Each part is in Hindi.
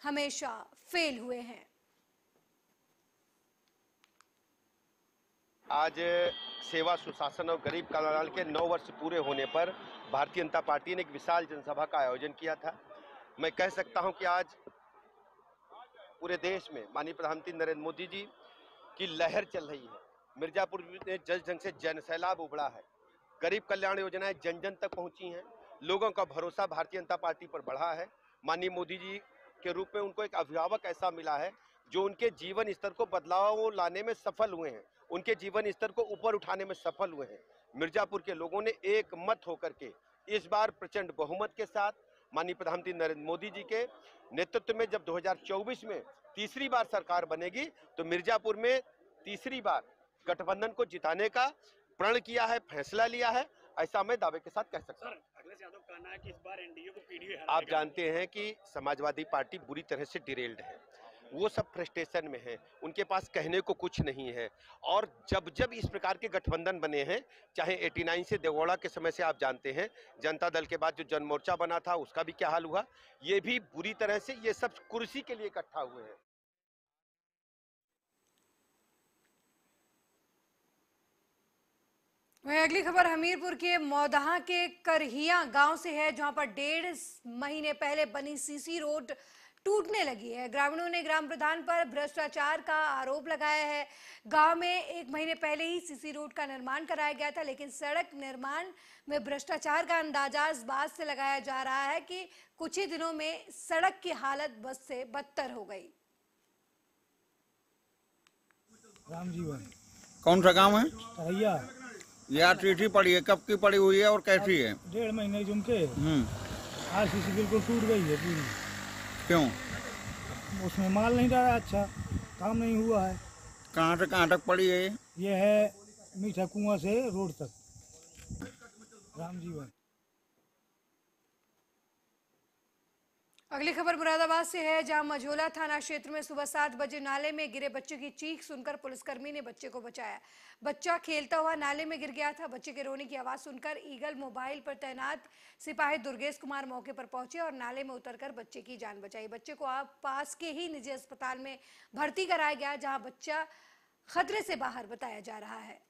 हमेशा फेल हुए हैं। आज सेवा, सुशासन और गरीब कल्याण के 9 वर्ष पूरे होने पर भारतीय जनता पार्टी ने एक विशाल जनसभा का आयोजन किया था। मैं कह सकता हूं कि आज पूरे देश में माननीय प्रधानमंत्री नरेंद्र मोदी जी की लहर चल रही है। मिर्जापुर में जल जंग से जन सैलाब उभड़ा है। गरीब कल्याण योजनाएं जन जन तक पहुंची हैं। लोगों का भरोसा भारतीय जनता पार्टी पर बढ़ा है। माननीय मोदी जी के रूप में उनको एक अभिभावक ऐसा मिला है जो उनके जीवन स्तर को बदलाव लाने में सफल हुए हैं, उनके जीवन स्तर को ऊपर उठाने में सफल हुए हैं। मिर्जापुर के लोगों ने एक मत होकर के इस बार प्रचंड बहुमत के साथ माननीय प्रधानमंत्री नरेंद्र मोदी जी के नेतृत्व में जब 2024 में तीसरी बार सरकार बनेगी तो मिर्जापुर में तीसरी बार गठबंधन को जिताने का प्रण किया है, फैसला लिया है, ऐसा मैं दावे के साथ कह सकता हूं। अखिलेश यादव का कहना है कि इस बार एनडीए को पीडीए आप जानते हैं कि समाजवादी पार्टी बुरी तरह से डिरेल्ड है, वो सब फ्रस्ट्रेशन में है, उनके पास कहने को कुछ नहीं है। और जब जब इस प्रकार के गठबंधन बने हैं, चाहे 89 से देवगौड़ा के समय से आप जानते हैं, जनता दल के बाद जो जन मोर्चा बना था उसका भी क्या हाल हुआ, ये भी बुरी तरह से ये सब कुर्सी के लिए इकट्ठा हुए हैं। वहीं अगली खबर हमीरपुर के मौदहा के करहिया गांव से है, जहां पर 1.5 महीने पहले बनी सीसी रोड टूटने लगी है। ग्रामीणों ने ग्राम प्रधान पर भ्रष्टाचार का आरोप लगाया है। गांव में 1 महीने पहले ही सीसी रोड का निर्माण कराया गया था, लेकिन सड़क निर्माण में भ्रष्टाचार का अंदाजा इस बात से लगाया जा रहा है कि कुछ ही दिनों में सड़क की हालत बद से बदतर हो गई। राम जीवन कौन सा गाँव है? भैया यह चिट्ठी पड़ी है, कब की पड़ी हुई है और कैसी है? 1.5 महीने जुम के आरसीसी बिल्कुल टूट गई है पूरी। क्यों? उसमें माल नहीं डाला, अच्छा काम नहीं हुआ है। कहाँ से कहाँ तक पड़ी है? ये है मीठा कुआं से रोड तक। राम जीवन। अगली खबर मुरादाबाद से है, जहां मझोला थाना क्षेत्र में सुबह 7 बजे नाले में गिरे बच्चे की चीख सुनकर पुलिसकर्मी ने बच्चे को बचाया। बच्चा खेलता हुआ नाले में गिर गया था। बच्चे के रोने की आवाज सुनकर ईगल मोबाइल पर तैनात सिपाही दुर्गेश कुमार मौके पर पहुंचे और नाले में उतरकर बच्चे की जान बचाई। बच्चे को आप पास के ही निजी अस्पताल में भर्ती कराया गया, जहाँ बच्चा खतरे से बाहर बताया जा रहा है।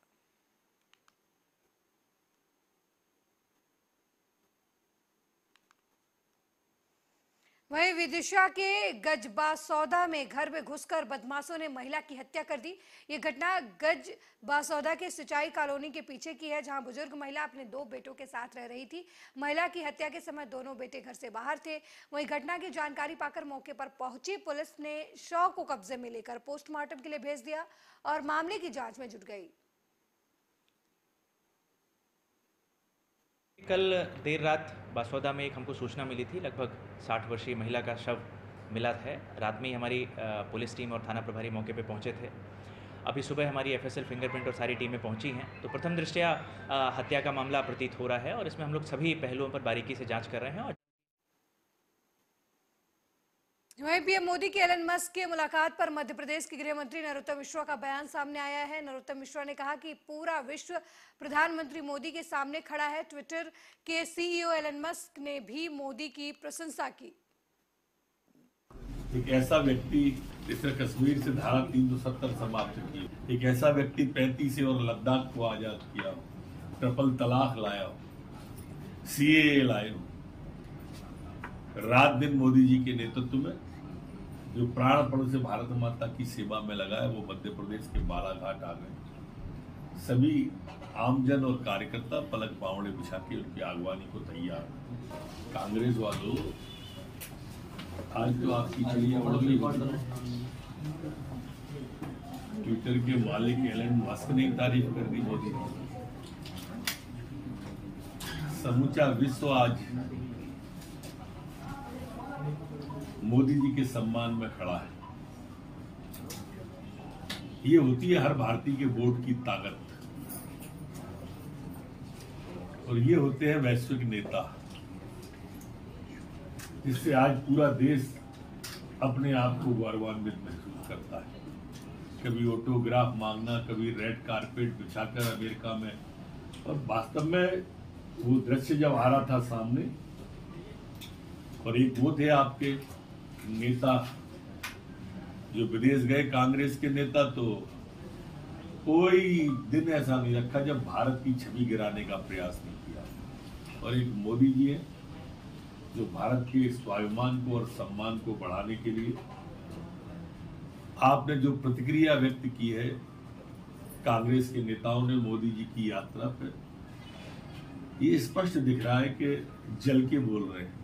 वहीं विदिशा के गजबासौदा में घर में घुसकर बदमाशों ने महिला की हत्या कर दी। ये घटना गजबासौदा के सिंचाई कॉलोनी के पीछे की है, जहां बुजुर्ग महिला अपने 2 बेटों के साथ रह रही थी। महिला की हत्या के समय दोनों बेटे घर से बाहर थे। वहीं घटना की जानकारी पाकर मौके पर पहुंची पुलिस ने शव को कब्जे में लेकर पोस्टमार्टम के लिए भेज दिया और मामले की जांच में जुट गई। कल देर रात बासौदा में एक हमको सूचना मिली थी, लगभग 60 वर्षीय महिला का शव मिला है। रात में ही हमारी पुलिस टीम और थाना प्रभारी मौके पे पहुंचे थे। अभी सुबह हमारी एफएसएल फिंगरप्रिंट और सारी टीमें पहुंची हैं। तो प्रथम दृष्टया हत्या का मामला प्रतीत हो रहा है और इसमें हम लोग सभी पहलुओं पर बारीकी से जांच कर रहे हैं। वहीं पीएम मोदी की एलन मस्क की मुलाकात पर मध्य प्रदेश के गृह मंत्री नरोत्तम मिश्रा का बयान सामने आया है। नरोत्तम मिश्रा ने कहा कि पूरा विश्व प्रधानमंत्री मोदी के सामने खड़ा है। ट्विटर के सीईओ एलन मस्क ने भी मोदी की प्रशंसा की। एक ऐसा व्यक्ति जिसने कश्मीर से धारा 370 समाप्त की, एक ऐसा व्यक्ति 35 और लद्दाख को आजाद किया, ट्रिपल तलाक लाया, सीएए लाया, रात दिन मोदी जी के नेतृत्व में जो प्राणपण से भारत माता की सेवा में लगा है, वो मध्य प्रदेश के बालाघाट आ गए। सभी आमजन और कार्यकर्ता पलक पावड़े बिछा के उनकी आगवानी को तैयार। कांग्रेस वालों, आज तो आपकी चिड़िया उड़ गई। ट्विटर के मालिक एलन मस्क ने तारीफ कर दी मोदी की। समूचा विश्व आज मोदी जी के सम्मान में खड़ा है। ये होती है हर भारतीय के वोट की ताकत, और ये होते हैं वैश्विक नेता, जिससे आज पूरा देश अपने आप को गौरवान्वित महसूस करता है। कभी ऑटोग्राफ मांगना, कभी रेड कारपेट बिछाकर अमेरिका में, और वास्तव में वो दृश्य जब आ रहा था सामने, और एक वो थे आपके नेता जो विदेश गए कांग्रेस के नेता, तो कोई दिन ऐसा नहीं रखा जब भारत की छवि गिराने का प्रयास नहीं किया। और एक मोदी जी है जो भारत के स्वाभिमान को और सम्मान को बढ़ाने के लिए आपने जो प्रतिक्रिया व्यक्त की है कांग्रेस के नेताओं ने मोदी जी की यात्रा पर, ये स्पष्ट दिख रहा है कि जल के बोल रहे हैं।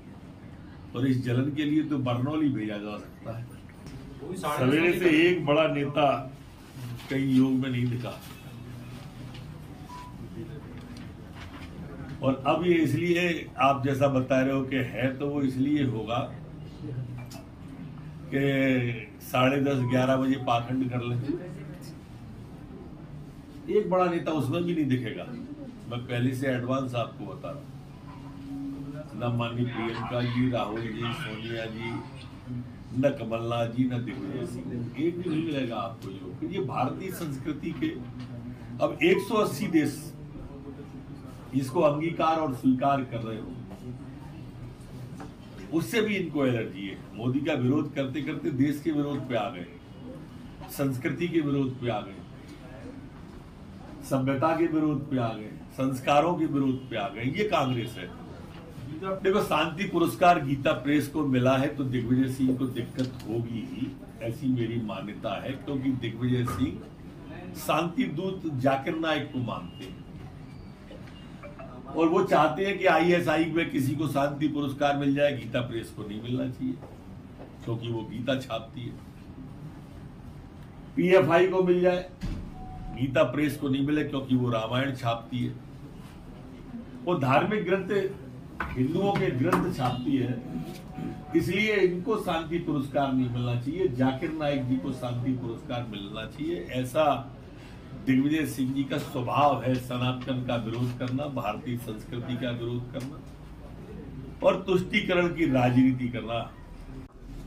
और इस जलन के लिए तो बरनौली भेजा जा सकता है। सवेरे से एक बड़ा नेता कहीं योग में नहीं दिखा, और अब ये इसलिए आप जैसा बता रहे हो कि है, तो वो इसलिए होगा कि 10:30-11 बजे पाखंड कर लें। एक बड़ा नेता उसमें भी नहीं दिखेगा। मैं पहले से एडवांस आपको बता रहा हूं। न माननीय प्रियंका जी, राहुल जी, सोनिया जी, न कमलनाथ जी, न दिग्विजय सिंह, एक भी नहीं मिलेगा आपको। जो ये भारतीय संस्कृति के अब 180 देश इसको अंगीकार और स्वीकार कर रहे हो, उससे भी इनको एलर्जी है। मोदी का विरोध करते करते देश के विरोध पे आ गए, संस्कृति के विरोध पे आ गए, सभ्यता के विरोध पे आ गए, संस्कारों के विरोध पे आ गए। ये कांग्रेस है। देखो, शांति पुरस्कार गीता प्रेस को मिला है तो दिग्विजय सिंह को दिक्कत होगी ही, ऐसी मेरी मान्यता है, क्योंकि दिग्विजय सिंह शांति दूत जाकिर नाइक को मानते हैं और वो चाहते हैं कि ISI में किसी को शांति पुरस्कार मिल जाए, गीता प्रेस को नहीं मिलना चाहिए क्योंकि वो गीता छापती है। PFI को मिल जाए, गीता प्रेस को नहीं मिले क्योंकि वो रामायण छापती है। वो धार्मिक ग्रंथ, हिंदुओं के ग्रंथ छापती है, इसलिए इनको शांति पुरस्कार नहीं मिलना चाहिए। जाकिर नाइक जी को शांति पुरस्कार मिलना चाहिए। ऐसा दिग्विजय सिंह जी का स्वभाव है, सनातन का विरोध करना, भारतीय संस्कृति का विरोध करना और तुष्टीकरण की राजनीति करना।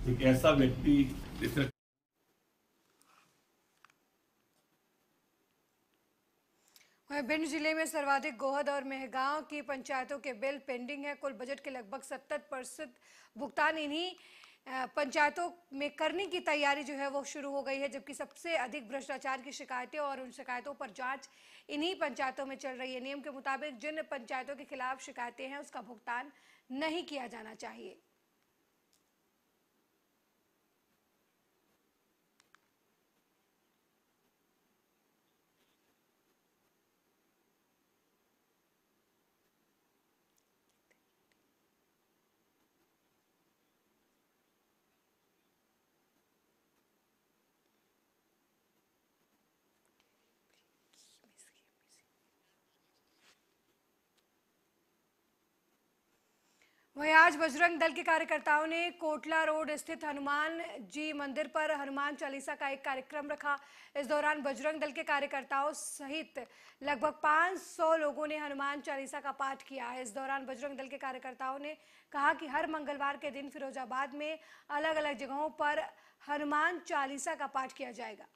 एक ऐसा व्यक्ति जिसने भिंड जिले में सर्वाधिक गोहद और मेहगांव की पंचायतों के बिल पेंडिंग है। कुल बजट के लगभग 70% भुगतान इन्हीं पंचायतों में करने की तैयारी जो है वो शुरू हो गई है, जबकि सबसे अधिक भ्रष्टाचार की शिकायतें और उन शिकायतों पर जांच इन्हीं पंचायतों में चल रही है। नियम के मुताबिक जिन पंचायतों के खिलाफ शिकायतें हैं उसका भुगतान नहीं किया जाना चाहिए। वहीं आज बजरंग दल के कार्यकर्ताओं ने कोटला रोड स्थित हनुमान जी मंदिर पर हनुमान चालीसा का एक कार्यक्रम रखा। इस दौरान बजरंग दल के कार्यकर्ताओं सहित लगभग 500 लोगों ने हनुमान चालीसा का पाठ किया है। इस दौरान बजरंग दल के कार्यकर्ताओं ने कहा कि हर मंगलवार के दिन फिरोजाबाद में अलग अलग जगहों पर हनुमान चालीसा का पाठ किया जाएगा।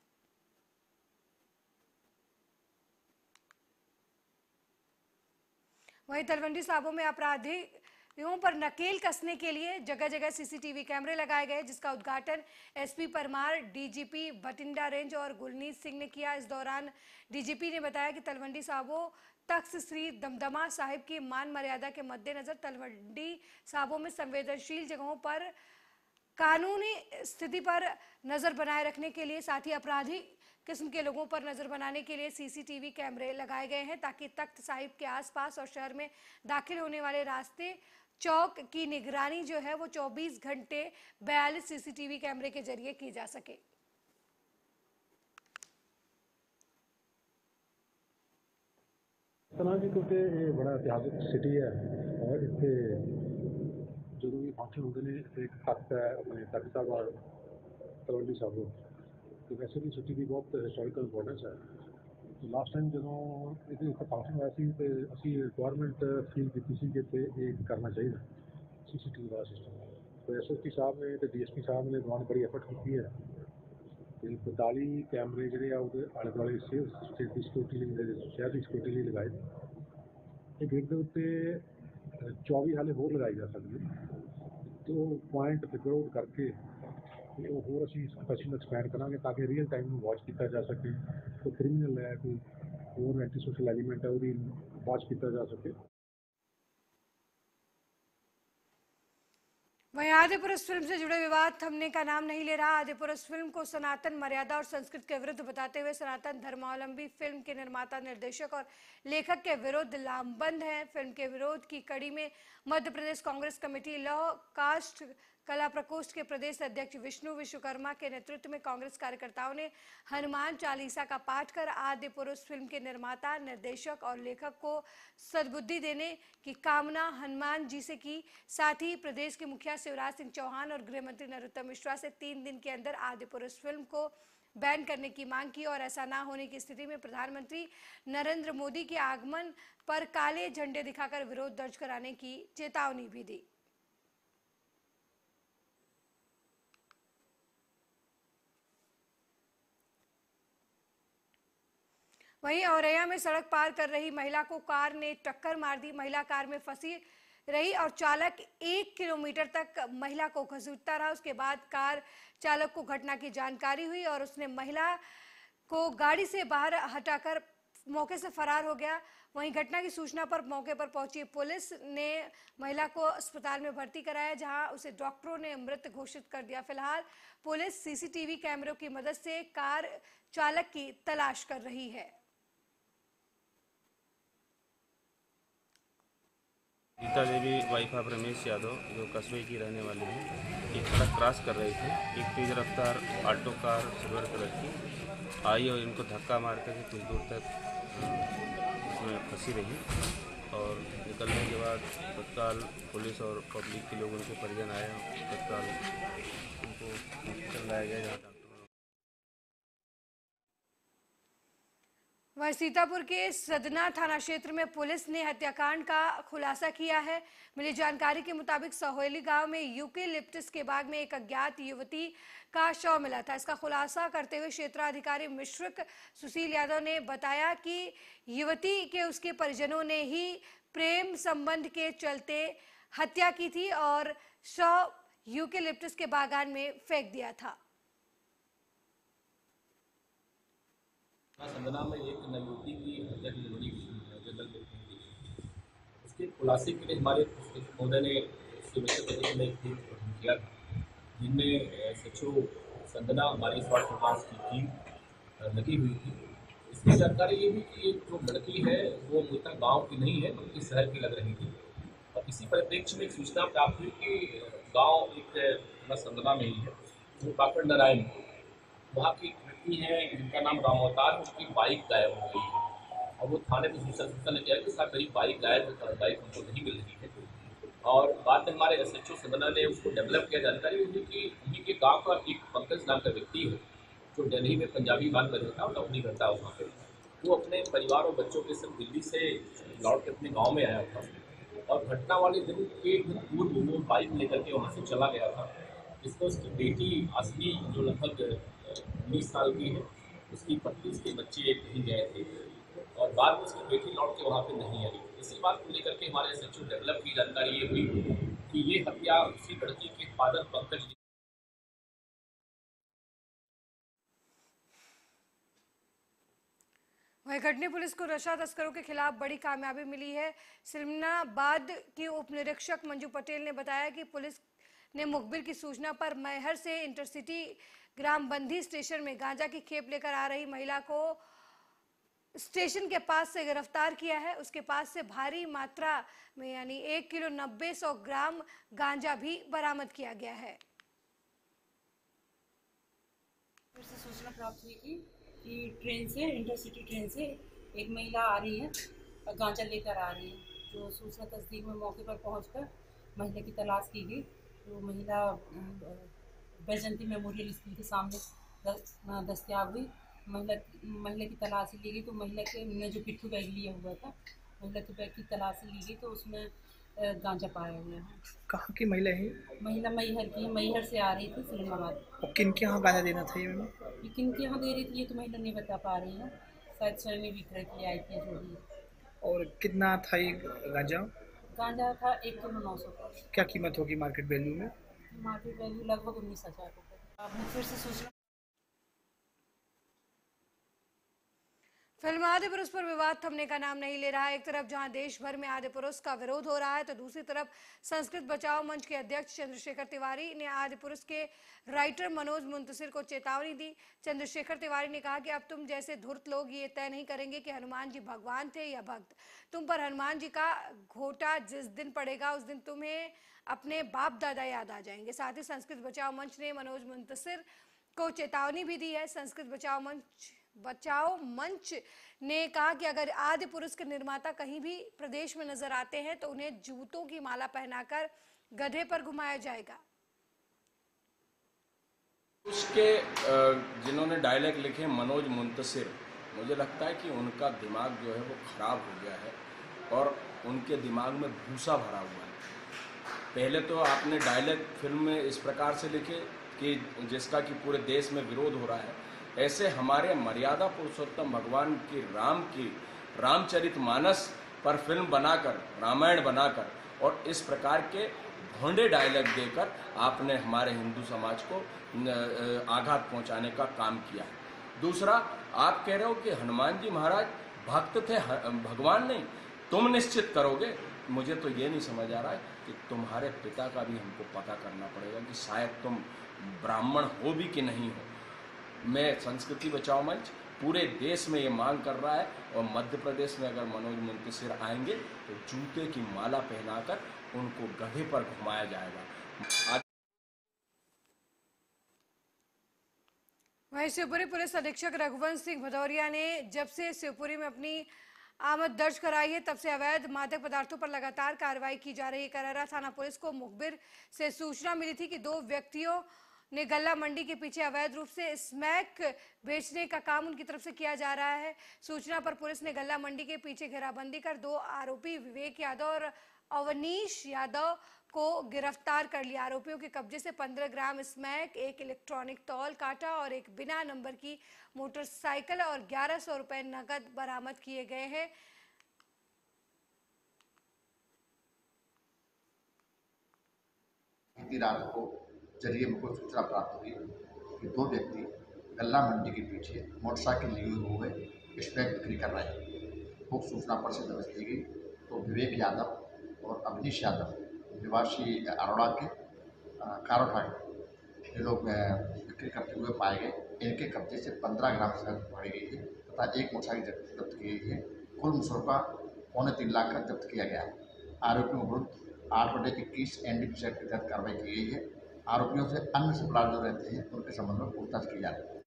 वहीं तलवंडी साबो में अपराधियों पर नकेल कसने के लिए जगह जगह CCTV कैमरे लगाए गए, जिसका उद्घाटन SP Parmar, DGP Bathinda range और गुलनीत सिंह ने किया। इस दौरान DGP ने बताया कि तलवंडी साबो तख्त श्री दमदमा साहिब की मान मर्यादा के मद्देनजर तलवंडी साबो में संवेदनशील जगहों पर कानूनी स्थिति पर नजर बनाए रखने के लिए, साथ ही अपराधी किस्म के लोगों पर नजर बनाने के लिए CCTV कैमरे लगाए गए हैं, ताकि तख्त साहिब के आसपास और शहर में दाखिल होने वाले रास्ते चौक की निगरानी जो है वो 24 घंटे 42 CCTV कैमरे के जरिए की जा सके। क्योंकि ये बड़ा ऐतिहासिक सिटी है और इतने जो भी फंक्शन होते हैं, एक तख्त है अपने तख्त साहब और तलवंडी साबो, तो वैसे भी सिटी की बहुत हिस्टोरिकल इंपॉर्टेंस है। तो लास्ट टाइम जो ये फंक्शन होया सी ते असी गवर्नमेंट फील की सी कि ये करना चाहिए CCTV वाला सिस्टम। तो SSP साहब ने तो DSP साहब ने दोनों बड़ी एफर्ट की है। 45 कैमरे जोड़े आले दुआले स्टेट की सिक्योरिटी शहर की सिक्योरिटी लगाए। ये गेट के उत्ते 24 हाले होर लगाई जा सकती है। तो पॉइंट फिगर आउट करके ਤੇ ਉਹ ਹੋਰ ਅਸੀਂ ਸਪੈਸ਼ਲ ਐਕਸਪੈਂਡ ਕਰਾਂਗੇ ਤਾਂ ਕਿ ਰੀਅਲ ਟਾਈਮ ਨੂੰ ਵਾਚ ਕੀਤਾ ਜਾ ਸਕੇ, ਕੋਈ ਕ੍ਰਿਮੀਨਲ ਹੈ, ਕੋਈ ਹੋਰ ਐਂਟੀ ਸੋਸ਼ਲ ਐਲੀਮੈਂਟ ਹੈ, ਉਹਦੀ ਵਾਚ ਕੀਤਾ ਜਾ ਸਕੇ। वहीं आदिपुरुष फिल्म से जुड़े विवाद थमने का नाम नहीं ले रहा। आदिपुरुष फिल्म को सनातन मर्यादा और संस्कृति के विरुद्ध बताते हुए सनातन धर्मावलंबी फिल्म के निर्माता, निर्देशक और लेखक के विरुद्ध लामबंद है। फिल्म के विरोध की कड़ी में मध्य प्रदेश कांग्रेस कमेटी लौ कास्ट कला प्रकोष्ठ के प्रदेश अध्यक्ष विष्णु विश्वकर्मा के नेतृत्व में कांग्रेस कार्यकर्ताओं ने हनुमान चालीसा का पाठ कर आदि पुरुष फिल्म के निर्माता, निर्देशक और लेखक को सद्बुद्धि देने की कामना हनुमान जी से की। साथ ही प्रदेश के मुखिया शिवराज सिंह चौहान और गृह मंत्री नरोत्तम मिश्रा से 3 दिन के अंदर आदि पुरुष फिल्म को बैन करने की मांग की और ऐसा ना होने की स्थिति में प्रधानमंत्री नरेंद्र मोदी के आगमन पर काले झंडे दिखाकर विरोध दर्ज कराने की चेतावनी भी दी। वहीं औरैया में सड़क पार कर रही महिला को कार ने टक्कर मार दी। महिला कार में फंसी रही और चालक 1 किलोमीटर तक महिला को घसीटता रहा। उसके बाद कार चालक को घटना की जानकारी हुई और उसने महिला को गाड़ी से बाहर हटाकर मौके से फरार हो गया। वहीं घटना की सूचना पर मौके पर पहुंची पुलिस ने महिला को अस्पताल में भर्ती कराया, जहां उसे डॉक्टरों ने मृत घोषित कर दिया। फिलहाल पुलिस सीसीटीवी कैमरों की मदद से कार चालक की तलाश कर रही है। गीता देवी वाइफ ऑफ रमेश यादव जो कस्बे की रहने वाली है, एक सड़क क्रॉस कर रही थी। एक तेज रफ्तार ऑटो कार सिल्वर कलर की आई और इनको धक्का मार कर कुछ दूर तक उसमें फंसी रही और निकलने के बाद तत्काल पुलिस और पब्लिक के लोग उनके परिजन आए, तत्काल उनको हॉस्पिटल लाया गया जहाँ वह सीतापुर के सदना थाना क्षेत्र में पुलिस ने हत्याकांड का खुलासा किया है। मिली जानकारी के मुताबिक सहोली गांव में यूकेलिप्टस के बाग में एक अज्ञात युवती का शव मिला था। इसका खुलासा करते हुए क्षेत्राधिकारी मिश्रिक सुशील यादव ने बताया कि युवती के उसके परिजनों ने ही प्रेम संबंध के चलते हत्या की थी और शव यूकेलिप्टस के बागान में फेंक दिया था। संदना में एक युवती की हत्या की बड़ी जंगल में हुई। उसके खुलासे के लिए हमारे महोदय ने में एक टीम किया था, जिनमें सचो संदना हमारी स्वास्थ्य विभाग की टीम लगी हुई थी। इसकी जानकारी ये भी कि एक जो लड़की है वो मूलतः गांव की नहीं है बल्कि शहर की लग रही थी और इसी परिप्रेक्ष्य में एक सूचना प्राप्त हुई कि गाँव एक संदना में ही है, वो काकड़ नारायण वहाँ की है जिनका नाम राम अवतार, उसकी बाइक गायब हो गई है और वो थाने में सूचना लेके आया कि साहब मेरी बाइक गायब है, बाइक हमको नहीं मिल रही है। और बाद में हमारे SHO सदना ने उसको डेवलप किया। जानकारी हुई कि उन्हीं के गांव का एक पंकज नाम का व्यक्ति है जो दिल्ली में पंजाबी बात कर रहता है, नौकरी करता है वहाँ पर। वो अपने परिवार और बच्चों के संग दिल्ली से लौट के अपने गाँव में आया था और घटना वाले दिन के पूर्व वो बाइक लेकर के वहाँ से चला गया था, जिसमें उसकी बेटी असली जो लगभग 19 साल की है, उसकी पत्नी, उसके बच्चे कहीं गए थे और बाद में उसकी बेटी लौट के वहाँ पे नहीं आई। इसी बात को लेकर के हमारे SHO डेवलप की जानकारी ये हुई कि ये हत्या उसी लड़की के फादर पंकज। वहीं घटनी पुलिस को नशा तस्करों के खिलाफ बड़ी कामयाबी मिली है। सिलमनाबाद की उप निरीक्षक मंजू पटेल ने बताया कि पुलिस ने मुखबिर की सूचना पर मैहर से इंटरसिटी ग्राम बंधी स्टेशन में गांजा की खेप लेकर आ रही महिला को स्टेशन के पास से गिरफ्तार किया है। उसके पास से भारी मात्रा में यानी 1 किलो 90-100 ग्राम गांजा भी बरामद किया गया है। फिर से सूचना प्राप्त हुई थी कि ट्रेन से, इंटरसिटी ट्रेन से एक महिला आ रही है और गांजा लेकर आ रही है। जो सूचना तस्दीक में मौके पर पहुंचकर महिला की तलाश की गई तो महिला बैजंती मेमोरियल स्कूल के सामने दस्तयाब हुई। महिला की तलाशी ली गई तो महिला के ने जो पिट्ठू बैग लिया हुआ था, महिला के बैग की तलाशी ली गई तो उसमें गांजा पाया गया है। कहाँ की महिला है? महिला मैहर की है, मैहर से आ रही थी सिलमाबाद। और किन के यहाँ गांजा देना था? ये किन के यहाँ दे रही थी ये तो महिला नहीं बता पा रही है, शायद स्वयं विक्रय के लिए आई थी जो भी। और कितना था ये गांजा? गांजा था 1 किलो 900 का। क्या कीमत होगी मार्केट वैल्यू में? मार्केट वैल्यू लगभग 19,000 रुपये। आपने फिर से सूचना। फिल्म आदि पुरुष पर विवाद थमने का नाम नहीं ले रहा है। एक तरफ जहां देश भर में आदि पुरुष का विरोध हो रहा है, तो दूसरी तरफ संस्कृत बचाओ मंच के अध्यक्ष चंद्रशेखर तिवारी ने आदि पुरुष के राइटर मनोज मुंतशिर को चेतावनी दी। चंद्रशेखर तिवारी ने कहा कि अब तुम जैसे धूर्त लोग ये तय नहीं करेंगे कि हनुमान जी भगवान थे या भक्त। तुम पर हनुमान जी का घोटा जिस दिन पड़ेगा उस दिन तुम्हें अपने बाप दादा याद आ जाएंगे। साथ ही संस्कृत बचाओ मंच ने मनोज मुंतशिर को चेतावनी भी दी है। संस्कृत बचाओ मंच ने कहा कि अगर आदि पुरुष के निर्माता कहीं भी प्रदेश में नजर आते हैं तो उन्हें जूतों की माला पहनाकर गधे पर घुमाया जाएगा। उसके जिन्होंने डायलॉग लिखे मनोज मुंतशिर, मुझे लगता है कि उनका दिमाग जो है वो खराब हो गया है और उनके दिमाग में भूसा भरा हुआ है। पहले तो आपने डायलॉग फिल्म में इस प्रकार से लिखे कि जिसका कि पूरे देश में विरोध हो रहा है, ऐसे हमारे मर्यादा पुरुषोत्तम भगवान की रामचरितमानस पर फिल्म बनाकर, रामायण बनाकर और इस प्रकार के भोंडे डायलॉग देकर आपने हमारे हिंदू समाज को आघात पहुंचाने का काम किया है। दूसरा, आप कह रहे हो कि हनुमान जी महाराज भक्त थे, भगवान नहीं। तुम निश्चित करोगे। मुझे तो ये नहीं समझ आ रहा है कि तुम्हारे पिता का भी हमको पता करना पड़ेगा कि शायद तुम ब्राह्मण हो भी कि नहीं हो। मैं संस्कृति बचाओ मंच पूरे देश में ये मांग कर रहा है और मध्य प्रदेश में अगर मनोज मुंतशिर आएंगे तो जूते की माला पहनाकर उनको गधे पर घुमाया जाएगा। वहीं शिवपुरी पुलिस अधीक्षक रघुवंश सिंह भदौरिया ने जब से शिवपुरी में अपनी आमद दर्ज कराई है तब से अवैध मादक पदार्थों पर लगातार कार्रवाई की जा रही है। करहरा थाना पुलिस को मुखबिर से सूचना मिली थी कि 2 व्यक्तियों ने गल्ला मंडी के पीछे अवैध रूप से स्मैक बेचने का काम उनकी तरफ से किया जा रहा है। सूचना पर पुलिस ने गल्ला मंडी के पीछे घेराबंदी कर 2 आरोपी विवेक यादव और अवनीश यादव को गिरफ्तार कर लिया। आरोपियों के कब्जे से 15 ग्राम स्मैक, 1 इलेक्ट्रॉनिक तौल काटा और 1 बिना नंबर की मोटरसाइकिल और 1100 रुपए नकद बरामद किए गए हैं। रात को जरिए मुझको सूचना प्राप्त हुई कि 2 व्यक्ति गल्ला मंडी के पीछे मोटरसाइकिल लिए हुए स्मैक बिक्री कर रहे हैं। वो सूचना पर से दर्ज की गई तो विवेक यादव और अवनीश यादव निवासी अरोड़ा के कारोठाई ये लोग बिक्री करते हुए पाए गए। इनके कब्जे से 15 ग्राम शराब पकड़ी गई है तथा 1 मोटरसाइकिल जब्त की गई है। कुल मुसरफा 2.25 लाख का जब्त किया गया है। आरोपियों के विरुद्ध 8/21 NDPC एक्ट के तहत कार्रवाई की गई है। आरोपियों से अन्य सप्लायर जो रहते हैं उनके संबंध में पूछताछ की जा रही है।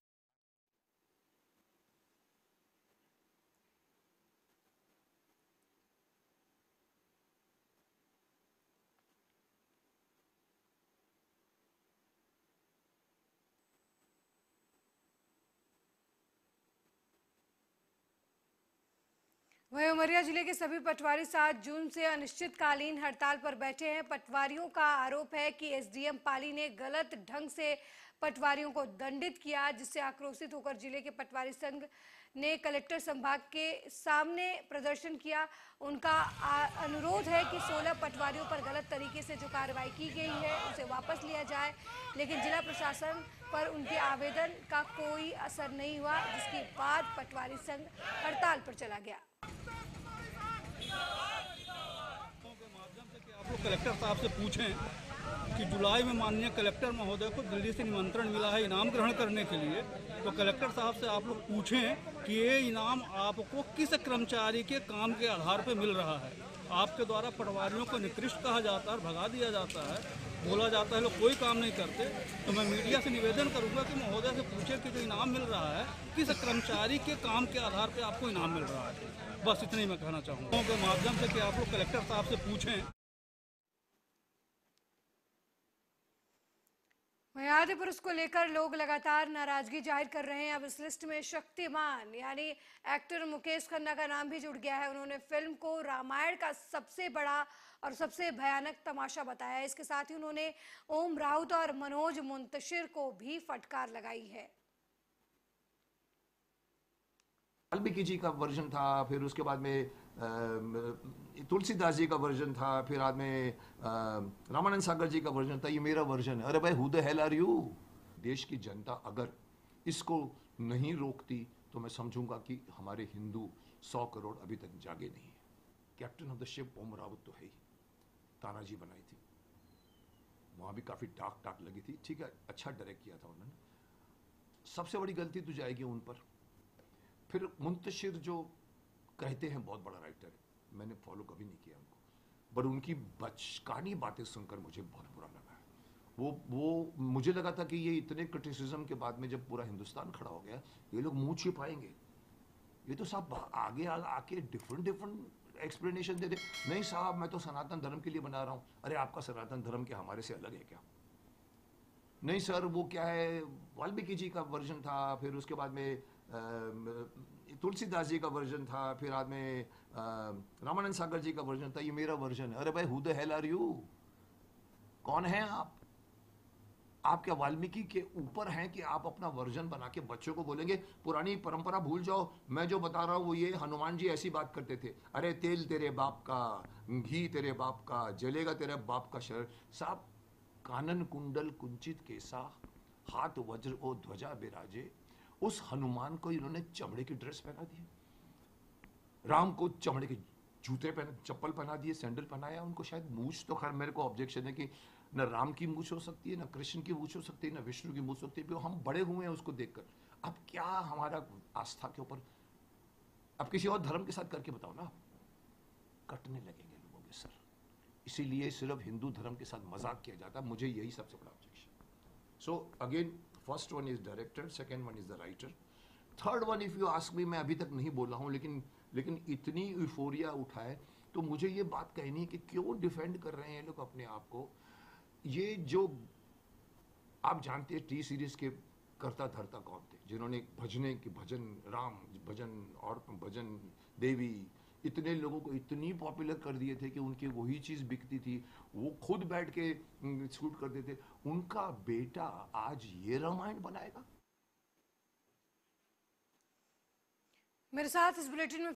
वहीं उमरिया जिले के सभी पटवारी 7 जून से अनिश्चितकालीन हड़ताल पर बैठे हैं। पटवारियों का आरोप है कि एसडीएम पाली ने गलत ढंग से पटवारियों को दंडित किया, जिससे आक्रोशित होकर जिले के पटवारी संघ ने कलेक्टर संभाग के सामने प्रदर्शन किया। उनका अनुरोध है कि 16 पटवारियों पर गलत तरीके से जो कार्रवाई की गई है उसे वापस लिया जाए, लेकिन जिला प्रशासन पर उनके आवेदन का कोई असर नहीं हुआ, जिसके बाद पटवारी संघ हड़ताल पर चला गया। आप लोग कलेक्टर साहब से पूछें कि जुलाई में माननीय कलेक्टर महोदय को दिल्ली से निमंत्रण मिला है इनाम ग्रहण करने के लिए, तो कलेक्टर साहब से आप लोग पूछें कि ये इनाम आपको किस कर्मचारी के काम के आधार पर मिल रहा है। आपके द्वारा पटवारियों को निकृष्ट कहा जाता है, भगा दिया जाता है, बोला जाता है लोग कोई काम नहीं करते। तो मैं मीडिया से निवेदन करूंगा कि महोदय से पूछे कि जो इनाम मिल रहा है किस कर्मचारी के काम के आधार पर आपको इनाम मिल रहा है। बस इतना ही मैं कहना चाहूँगा के माध्यम से कि आप लोग कलेक्टर साहब से पूछें। आदि पुरुष को लेकर लोग लगातार नाराजगी जाहिर कर रहे हैं। अब इस लिस्ट में शक्तिमान यानी एक्टर मुकेश खन्ना का नाम भी जुड़ गया है। उन्होंने फिल्म को रामायण का सबसे बड़ा और सबसे भयानक तमाशा बताया है। इसके साथ ही उन्होंने ओम राउत और मनोज मुंतशिर को भी फटकार लगाई है। वाल्मीकि जी का वर्जन था, फिर उसके बाद में तुलसीदास जी का वर्जन था, फिर बाद में रामानंद सागर जी का वर्जन था, ये मेरा वर्जन है। अरे भाई, who the hell are you? देश की जनता अगर इसको नहीं रोकती तो मैं समझूंगा कि हमारे हिंदू 100 करोड़ अभी तक जागे नहीं है। कैप्टन ऑफ द शिप ओम रावत तो है ही, तानाजी बनाई थी, वहां भी काफी टाक लगी थी, ठीक है, अच्छा डायरेक्ट किया था उन्होंने। सबसे बड़ी गलती तो जाएगी उन पर। फिर मुंतशिर जो कहते हैं बहुत बड़ा राइटर है, मैंने फॉलो कभी नहीं किया उनको, पर उनकी बचकानी बातें सुनकर मुझे बहुत बुरा लगा है। वो मुझे लगा था कि ये इतने क्रिटिसिज्म के बाद में जब पूरा हिंदुस्तान खड़ा हो गया, ये लोग मुंह छिपाएंगे। ये तो सब आगे आके डिफरेंट एक्सप्लेनेशन दे दे। नहीं साहब, मैं तो सनातन धर्म के लिए बना रहा हूं। अरे आपका सनातन धर्म क्या हमारे से अलग है क्या? नहीं सर, वो क्या है, वाल्मीकि जी का वर्जन था, फिर उसके बाद में तुलसीदास जी का वर्जन था, फिर बाद में रामानंद सागर जी का वर्जन था, ये मेरा वर्जन है। अरे भाई, who the hell are you? कौन है आप? आप क्या वाल्मीकि के ऊपर हैं कि आप अपना वर्जन बना के बच्चों को बोलेंगे पुरानी परंपरा भूल जाओ, मैं जो बता रहा हूं वो ये, हनुमान जी ऐसी बात करते थे, अरे तेल तेरे बाप का, घी तेरे बाप का, जलेगा तेरे बाप का शरीर। साहब, कानन कुंडल कुंचित केसा, हाथ वज्र ओ ध्वजा बिराजे, उस हनुमान को इन्होंने चमड़े की ड्रेस पहना दी, राम को चमड़े के जूते पहने, चप्पल पहना दिए, सैंडल पहनाया उनको। शायद मूछ तो खैर मेरे को ऑब्जेक्शन है कि न राम की मूछ हो सकती है, न कृष्ण की मूछ हो सकती है, न विष्णु की मूछ हो सकती है, हम बड़े हुए हैं उसको देखकर। अब क्या हमारा आस्था के ऊपर, अब किसी और धर्म के साथ करके बताओ ना, कटने लगेंगे लोगों के सर। इसीलिए सिर्फ हिंदू धर्म के साथ मजाक किया जाता है, मुझे यही सबसे बड़ा objection. So again, first one is director, second one is the writer, third one if you ask me, मैं अभी तक नहीं बोला हूं, लेकिन इतनी यूफोरिया उठाए तो मुझे ये बात कहनी है कि क्यों डिफेंड कर रहे हैं लोग अपने आप को। ये जो आप जानते हैं टी सीरीज के करता धरता कौन थे, जिन्होंने भजन राम, भजन और भजन देवी, इतने लोगों को इतनी पॉपुलर कर दिए थे कि उनकी वही चीज बिकती थी, वो खुद बैठ के शूट करते थे। उनका बेटा आज ये रामायण बनाएगा। मेरे साथ इस बुलेटिन में